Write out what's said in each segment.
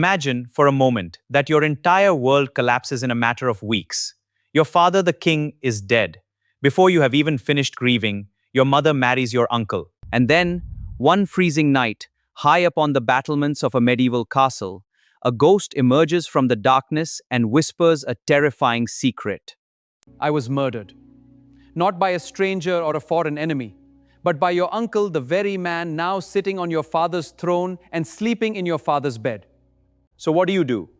Imagine for a moment that your entire world collapses in a matter of weeks. Your father, the king, is dead. Before you have even finished grieving, your mother marries your uncle. And then, one freezing night, high up on the battlements of a medieval castle, a ghost emerges from the darkness and whispers a terrifying secret. I was murdered. Not by a stranger or a foreign enemy, but by your uncle, the very man now sitting on your father's throne and sleeping in your father's bed. So what do?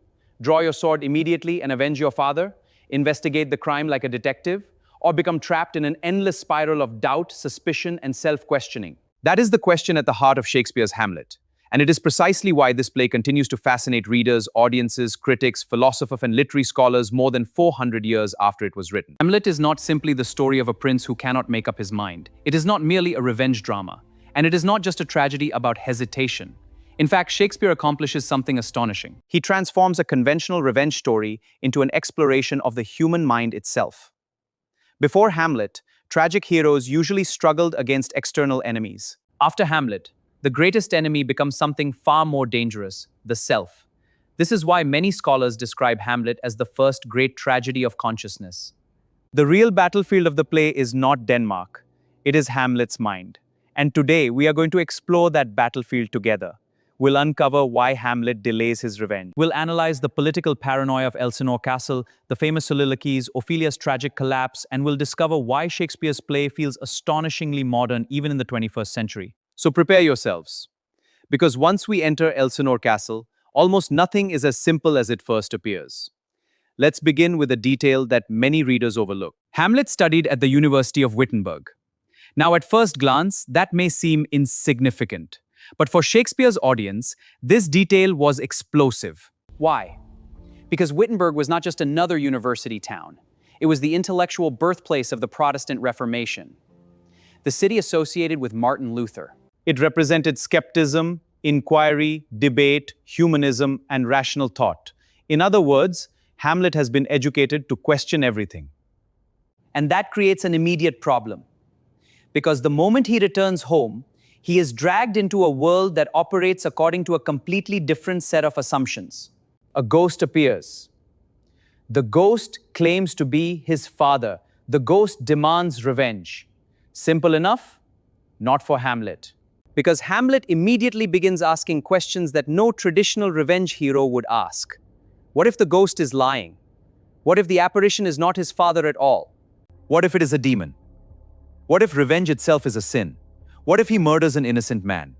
Draw your sword immediately and avenge your father? Investigate the crime like a detective? Or become trapped in an endless spiral of doubt, suspicion, and self-questioning? That is the question at the heart of Shakespeare's Hamlet. And it is precisely why this play continues to fascinate readers, audiences, critics, philosophers, and literary scholars more than 400 years after it was written. Hamlet is not simply the story of a prince who cannot make up his mind. It is not merely a revenge drama. And it is not just a tragedy about hesitation. In fact, Shakespeare accomplishes something astonishing. He transforms a conventional revenge story into an exploration of the human mind itself. Before Hamlet, tragic heroes usually struggled against external enemies. After Hamlet, the greatest enemy becomes something far more dangerous, the self. This is why many scholars describe Hamlet as the first great tragedy of consciousness. The real battlefield of the play is not Denmark. It is Hamlet's mind. And today, we are going to explore that battlefield together. We'll uncover why Hamlet delays his revenge. We'll analyze the political paranoia of Elsinore Castle, the famous soliloquies, Ophelia's tragic collapse, and we'll discover why Shakespeare's play feels astonishingly modern even in the 21st century. So prepare yourselves. Because once we enter Elsinore Castle, almost nothing is as simple as it first appears. Let's begin with a detail that many readers overlook. Hamlet studied at the University of Wittenberg. Now, at first glance, that may seem insignificant. But for Shakespeare's audience, this detail was explosive. Why? Because Wittenberg was not just another university town. It was the intellectual birthplace of the Protestant Reformation. The city associated with Martin Luther. It represented skepticism, inquiry, debate, humanism, and rational thought. In other words, Hamlet has been educated to question everything. And that creates an immediate problem. Because the moment he returns home, he is dragged into a world that operates according to a completely different set of assumptions. A ghost appears. The ghost claims to be his father. The ghost demands revenge. Simple enough? Not for Hamlet. Because Hamlet immediately begins asking questions that no traditional revenge hero would ask. What if the ghost is lying? What if the apparition is not his father at all? What if it is a demon? What if revenge itself is a sin? What if he murders an innocent man?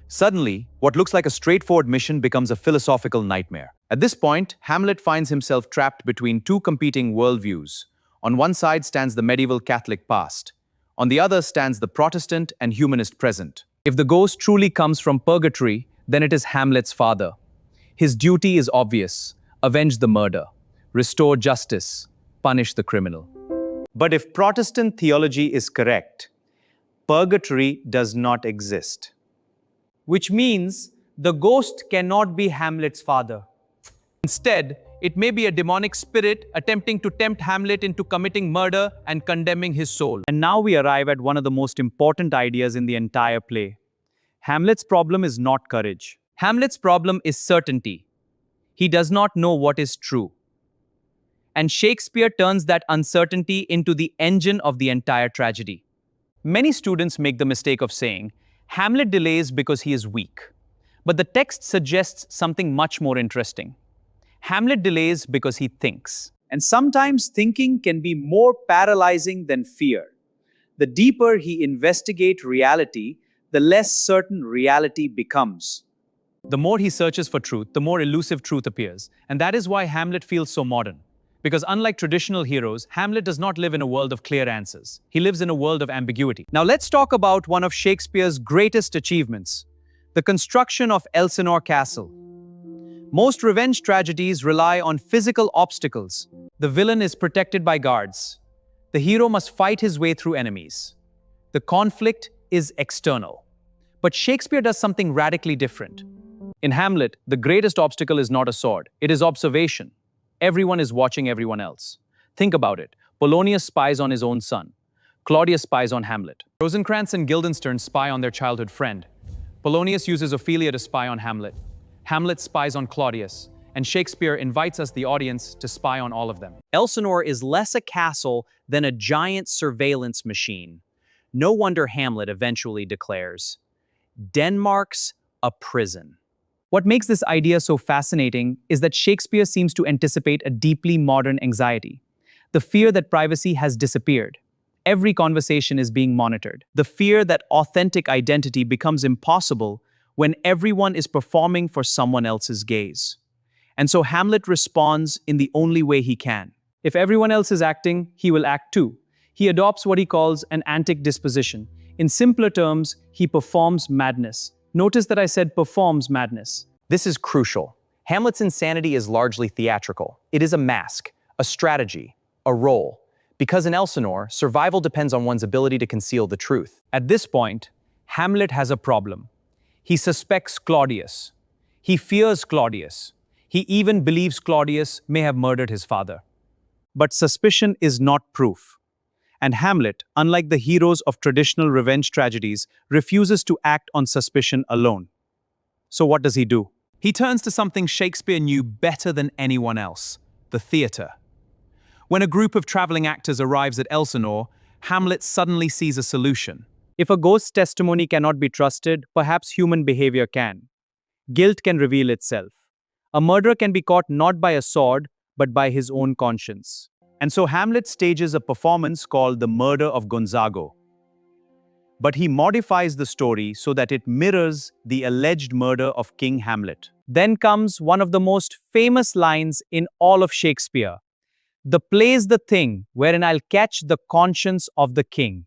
Suddenly, what looks like a straightforward mission becomes a philosophical nightmare. At this point, Hamlet finds himself trapped between two competing worldviews. On one side stands the medieval Catholic past. On the other stands the Protestant and humanist present. If the ghost truly comes from purgatory, then it is Hamlet's father. His duty is obvious: avenge the murder, restore justice, punish the criminal. But if Protestant theology is correct, purgatory does not exist. Which means the ghost cannot be Hamlet's father. Instead, it may be a demonic spirit attempting to tempt Hamlet into committing murder and condemning his soul. And now we arrive at one of the most important ideas in the entire play. Hamlet's problem is not courage. Hamlet's problem is certainty. He does not know what is true. And Shakespeare turns that uncertainty into the engine of the entire tragedy. Many students make the mistake of saying, Hamlet delays because he is weak. But the text suggests something much more interesting. Hamlet delays because he thinks. And sometimes thinking can be more paralyzing than fear. The deeper he investigates reality, the less certain reality becomes. The more he searches for truth, the more elusive truth appears. And that is why Hamlet feels so modern. Because unlike traditional heroes, Hamlet does not live in a world of clear answers. He lives in a world of ambiguity. Now let's talk about one of Shakespeare's greatest achievements, the construction of Elsinore Castle. Most revenge tragedies rely on physical obstacles. The villain is protected by guards. The hero must fight his way through enemies. The conflict is external. But Shakespeare does something radically different. In Hamlet, the greatest obstacle is not a sword, it is observation. Everyone is watching everyone else. Think about it. Polonius spies on his own son. Claudius spies on Hamlet. Rosencrantz and Guildenstern spy on their childhood friend. Polonius uses Ophelia to spy on Hamlet. Hamlet spies on Claudius, and Shakespeare invites us, the audience, to spy on all of them. Elsinore is less a castle than a giant surveillance machine. No wonder Hamlet eventually declares, "Denmark's a prison." What makes this idea so fascinating is that Shakespeare seems to anticipate a deeply modern anxiety, the fear that privacy has disappeared. Every conversation is being monitored. The fear that authentic identity becomes impossible when everyone is performing for someone else's gaze. And so Hamlet responds in the only way he can. If everyone else is acting, he will act too. He adopts what he calls an antic disposition. In simpler terms, he performs madness. Notice that I said performs madness. This is crucial. Hamlet's insanity is largely theatrical. It is a mask, a strategy, a role. Because in Elsinore, survival depends on one's ability to conceal the truth. At this point, Hamlet has a problem. He suspects Claudius. He fears Claudius. He even believes Claudius may have murdered his father. But suspicion is not proof. And Hamlet, unlike the heroes of traditional revenge tragedies, refuses to act on suspicion alone. So what does he do? He turns to something Shakespeare knew better than anyone else: the theatre. When a group of traveling actors arrives at Elsinore, Hamlet suddenly sees a solution. If a ghost's testimony cannot be trusted, perhaps human behavior can. Guilt can reveal itself. A murderer can be caught not by a sword, but by his own conscience. And so Hamlet stages a performance called The Murder of Gonzago. But he modifies the story so that it mirrors the alleged murder of King Hamlet. Then comes one of the most famous lines in all of Shakespeare. "The play's the thing wherein I'll catch the conscience of the king."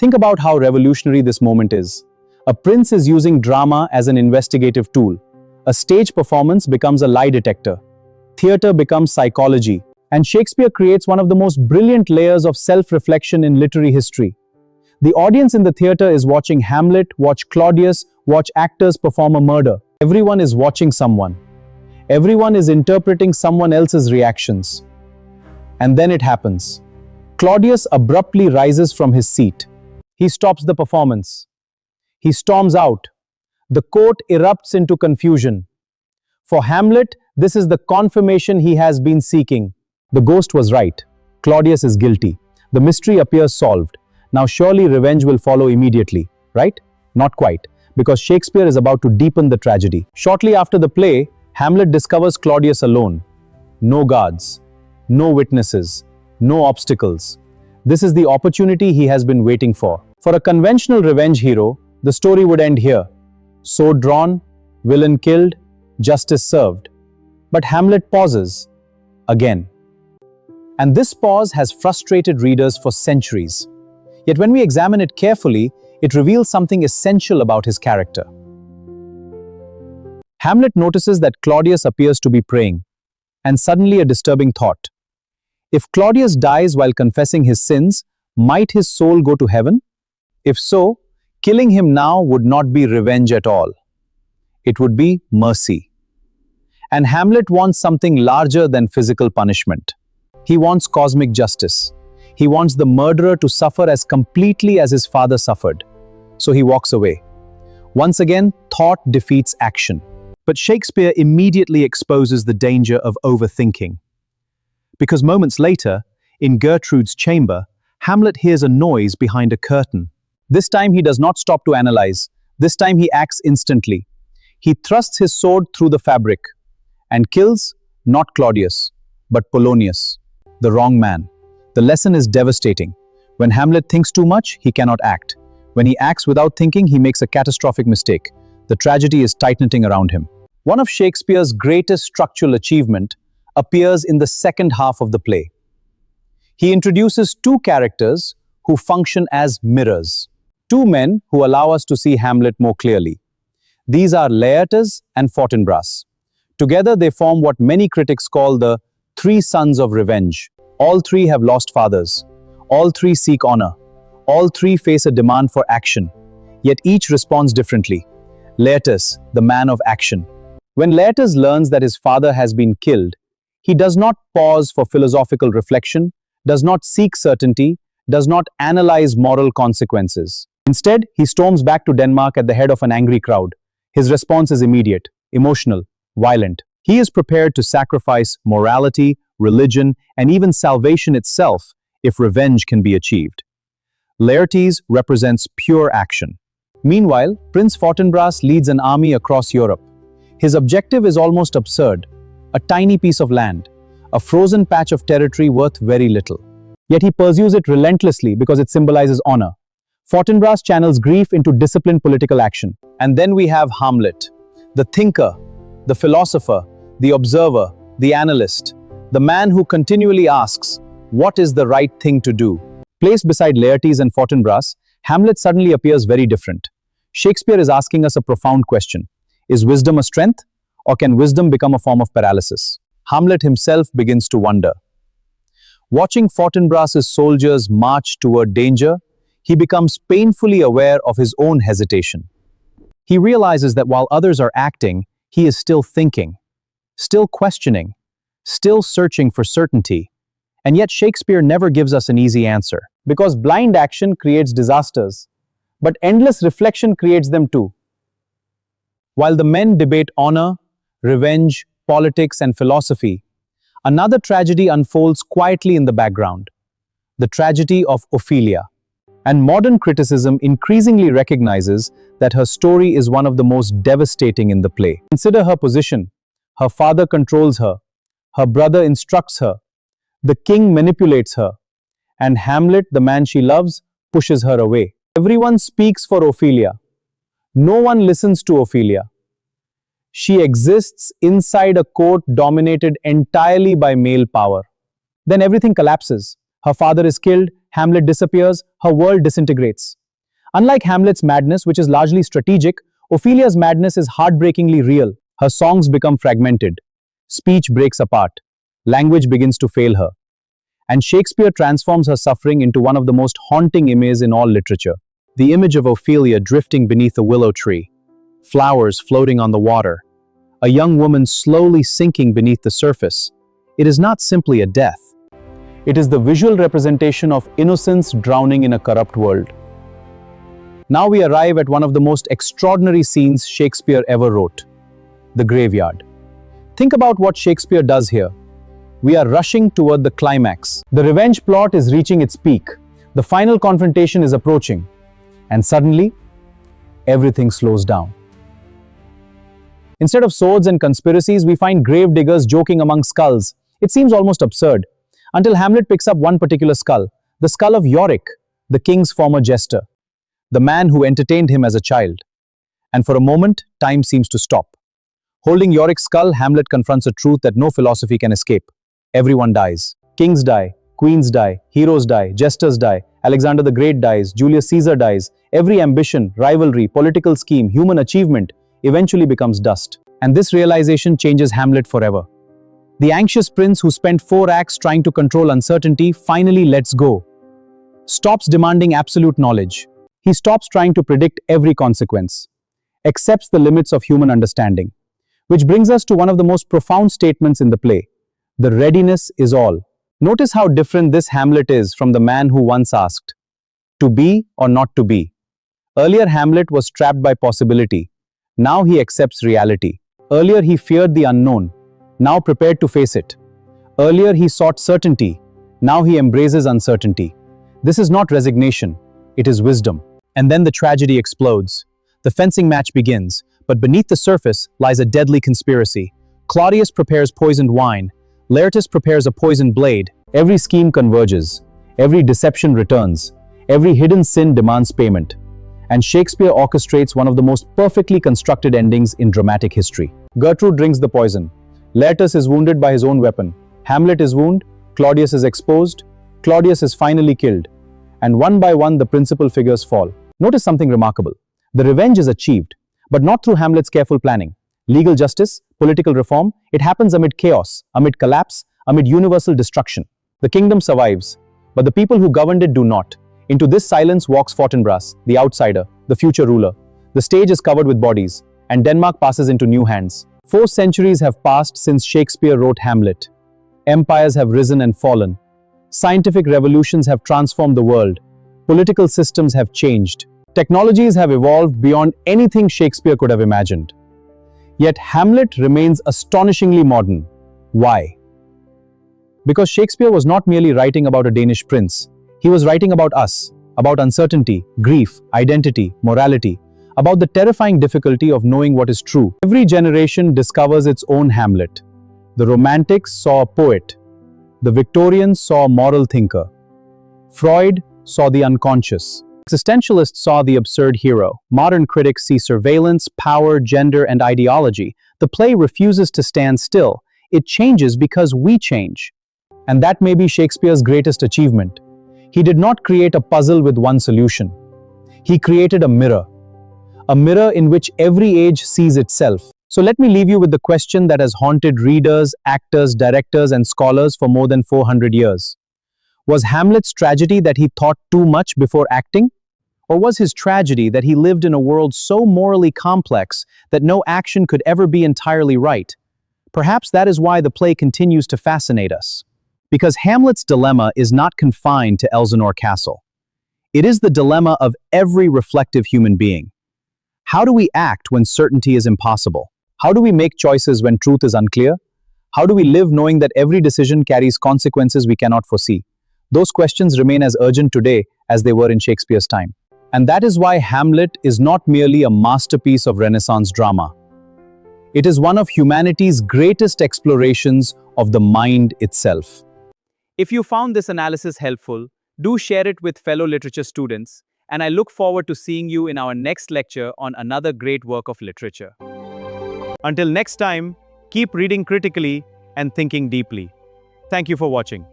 Think about how revolutionary this moment is. A prince is using drama as an investigative tool. A stage performance becomes a lie detector. Theatre becomes psychology. And Shakespeare creates one of the most brilliant layers of self-reflection in literary history. The audience in the theatre is watching Hamlet, watch Claudius, watch actors perform a murder. Everyone is watching someone. Everyone is interpreting someone else's reactions. And then it happens. Claudius abruptly rises from his seat. He stops the performance. He storms out. The court erupts into confusion. For Hamlet, this is the confirmation he has been seeking. The ghost was right. Claudius is guilty. The mystery appears solved. Now surely revenge will follow immediately, right? Not quite, because Shakespeare is about to deepen the tragedy. Shortly after the play, Hamlet discovers Claudius alone. No guards, no witnesses, no obstacles. This is the opportunity he has been waiting for. For a conventional revenge hero, the story would end here. Sword drawn, villain killed, justice served. But Hamlet pauses. Again. And this pause has frustrated readers for centuries. Yet when we examine it carefully, it reveals something essential about his character. Hamlet notices that Claudius appears to be praying, and suddenly a disturbing thought. If Claudius dies while confessing his sins, might his soul go to heaven? If so, killing him now would not be revenge at all. It would be mercy. And Hamlet wants something larger than physical punishment. He wants cosmic justice. He wants the murderer to suffer as completely as his father suffered. So he walks away. Once again, thought defeats action. But Shakespeare immediately exposes the danger of overthinking. Because moments later, in Gertrude's chamber, Hamlet hears a noise behind a curtain. This time he does not stop to analyze. This time he acts instantly. He thrusts his sword through the fabric and kills not Claudius, but Polonius, the wrong man. The lesson is devastating. When Hamlet thinks too much, he cannot act. When he acts without thinking, he makes a catastrophic mistake. The tragedy is tightening around him. One of Shakespeare's greatest structural achievement appears in the second half of the play. He introduces two characters who function as mirrors. Two men who allow us to see Hamlet more clearly. These are Laertes and Fortinbras. Together they form what many critics call the three sons of revenge. All three have lost fathers. All three seek honor. All three face a demand for action. Yet each responds differently. Laertes, the man of action. When Laertes learns that his father has been killed, he does not pause for philosophical reflection, does not seek certainty, does not analyze moral consequences. Instead, he storms back to Denmark at the head of an angry crowd. His response is immediate, emotional, violent. He is prepared to sacrifice morality, religion, and even salvation itself if revenge can be achieved. Laertes represents pure action. Meanwhile, Prince Fortinbras leads an army across Europe. His objective is almost absurd: a tiny piece of land, a frozen patch of territory worth very little. Yet he pursues it relentlessly because it symbolizes honor. Fortinbras channels grief into disciplined political action. And then we have Hamlet, the thinker, the philosopher, the observer, the analyst, the man who continually asks, what is the right thing to do? Placed beside Laertes and Fortinbras, Hamlet suddenly appears very different. Shakespeare is asking us a profound question. Is wisdom a strength, or can wisdom become a form of paralysis? Hamlet himself begins to wonder. Watching Fortinbras's soldiers march toward danger, he becomes painfully aware of his own hesitation. He realizes that while others are acting, he is still thinking, still questioning, still searching for certainty. And yet Shakespeare never gives us an easy answer, because blind action creates disasters, but endless reflection creates them too. While the men debate honor, revenge, politics, and philosophy, another tragedy unfolds quietly in the background: the tragedy of Ophelia. And modern criticism increasingly recognizes that her story is one of the most devastating in the play. Consider her position. Her father controls her brother instructs her, the king manipulates her, and Hamlet, the man she loves, pushes her away. Everyone speaks for Ophelia. No one listens to Ophelia. She exists inside a court dominated entirely by male power. Then everything collapses. Her father is killed, Hamlet disappears, her world disintegrates. Unlike Hamlet's madness, which is largely strategic, Ophelia's madness is heartbreakingly real. Her songs become fragmented. Speech breaks apart. Language begins to fail her. And Shakespeare transforms her suffering into one of the most haunting images in all literature. The image of Ophelia drifting beneath a willow tree, flowers floating on the water, a young woman slowly sinking beneath the surface. It is not simply a death. It is the visual representation of innocence drowning in a corrupt world. Now we arrive at one of the most extraordinary scenes Shakespeare ever wrote: the graveyard. Think about what Shakespeare does here. We are rushing toward the climax. The revenge plot is reaching its peak. The final confrontation is approaching. And suddenly, everything slows down. Instead of swords and conspiracies, we find gravediggers joking among skulls. It seems almost absurd, until Hamlet picks up one particular skull, the skull of Yorick, the king's former jester, the man who entertained him as a child. And for a moment, time seems to stop. Holding Yorick's skull, Hamlet confronts a truth that no philosophy can escape. Everyone dies. Kings die, queens die, heroes die, jesters die, Alexander the Great dies, Julius Caesar dies. Every ambition, rivalry, political scheme, human achievement eventually becomes dust. And this realization changes Hamlet forever. The anxious prince who spent 4 acts trying to control uncertainty finally lets go. Stops demanding absolute knowledge. He stops trying to predict every consequence. Accepts the limits of human understanding. Which brings us to one of the most profound statements in the play: the readiness is all. Notice how different this Hamlet is from the man who once asked, to be or not to be. Earlier, Hamlet was trapped by possibility. Now he accepts reality. Earlier, he feared the unknown. Now prepared to face it. Earlier, he sought certainty. Now he embraces uncertainty. This is not resignation. It is wisdom. And then the tragedy explodes. The fencing match begins, but beneath the surface lies a deadly conspiracy. Claudius prepares poisoned wine. Laertes prepares a poisoned blade. Every scheme converges. Every deception returns. Every hidden sin demands payment. And Shakespeare orchestrates one of the most perfectly constructed endings in dramatic history. Gertrude drinks the poison. Laertes is wounded by his own weapon. Hamlet is wounded. Claudius is exposed. Claudius is finally killed. And one by one, the principal figures fall. Notice something remarkable. The revenge is achieved, but not through Hamlet's careful planning. Legal justice, political reform, it happens amid chaos, amid collapse, amid universal destruction. The kingdom survives, but the people who governed it do not. Into this silence walks Fortinbras, the outsider, the future ruler. The stage is covered with bodies, and Denmark passes into new hands. 4 centuries have passed since Shakespeare wrote Hamlet. Empires have risen and fallen. Scientific revolutions have transformed the world. Political systems have changed. Technologies have evolved beyond anything Shakespeare could have imagined. Yet Hamlet remains astonishingly modern. Why? Because Shakespeare was not merely writing about a Danish prince. He was writing about us, about uncertainty, grief, identity, morality, about the terrifying difficulty of knowing what is true. Every generation discovers its own Hamlet. The Romantics saw a poet. The Victorians saw a moral thinker. Freud saw the unconscious. Existentialists saw the absurd hero. Modern critics see surveillance, power, gender, and ideology. The play refuses to stand still. It changes because we change. And that may be Shakespeare's greatest achievement. He did not create a puzzle with one solution. He created a mirror in which every age sees itself. So let me leave you with the question that has haunted readers, actors, directors, and scholars for more than 400 years. Was Hamlet's tragedy that he thought too much before acting? Or was his tragedy that he lived in a world so morally complex that no action could ever be entirely right? Perhaps that is why the play continues to fascinate us. Because Hamlet's dilemma is not confined to Elsinore Castle. It is the dilemma of every reflective human being. How do we act when certainty is impossible? How do we make choices when truth is unclear? How do we live knowing that every decision carries consequences we cannot foresee? Those questions remain as urgent today as they were in Shakespeare's time. And that is why Hamlet is not merely a masterpiece of Renaissance drama. It is one of humanity's greatest explorations of the mind itself. If you found this analysis helpful, do share it with fellow literature students, and I look forward to seeing you in our next lecture on another great work of literature. Until next time, keep reading critically and thinking deeply. Thank you for watching.